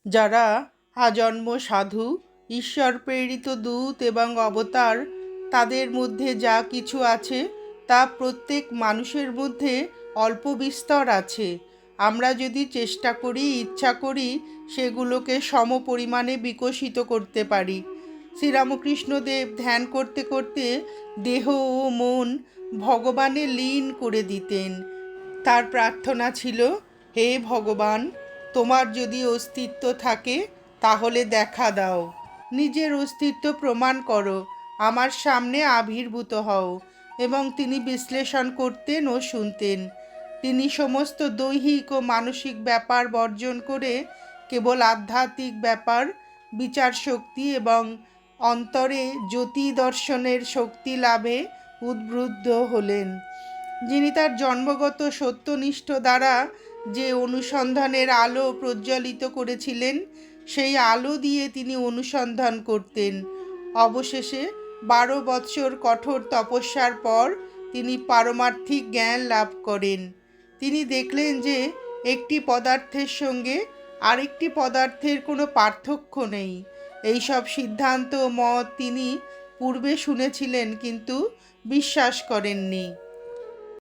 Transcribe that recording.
যারা আজন্ম সাধু, ঈশ্বর প্রেরিত দূত এবং অবতার, তাদের মধ্যে যা কিছু আছে তা প্রত্যেক মানুষের মধ্যে অল্প বিস্তর আছে। আমরা যদি চেষ্টা করি, ইচ্ছা করি, সেগুলোকে সম পরিমাণে বিকশিত করতে পারি। শ্রীরামকৃষ্ণদেব ধ্যান করতে করতে দেহ ও মন ভগবানে লীন করে দিতেন। তার প্রার্থনা ছিল, হে ভগবান, তোমার যদি অস্তিত্ব থাকে তাহলে দেখা দাও, নিজের অস্তিত্ব প্রমাণ করো, আমার সামনে আবির্ভূত হও। এবং তিনি বিশ্লেষণ করতেন ও শুনতেন। তিনি সমস্ত দৈহিক ও মানসিক ব্যাপার বর্জন করে কেবল আধ্যাত্মিক ব্যাপার, বিচার শক্তি এবং অন্তরে জ্যোতি দর্শনের শক্তি লাভে উদ্বুদ্ধ হলেন। যিনি তার জন্মগত সত্যনিষ্ঠ দ্বারা যে অনুসন্ধানের আলো প্রজ্বলিত করেছিলেন, সেই আলো দিয়ে তিনি অনুসন্ধান করতেন। অবশেষে 12 বৎসর কঠোর তপস্যার পর তিনি পারমার্থিক জ্ঞান লাভ করেন। তিনি দেখলেন যে একটি পদার্থের সঙ্গে আরেকটি পদার্থের কোনো পার্থক্য নেই। এইসব সিদ্ধান্ত মত তিনি পূর্বে শুনেছিলেন কিন্তু বিশ্বাস করেননি।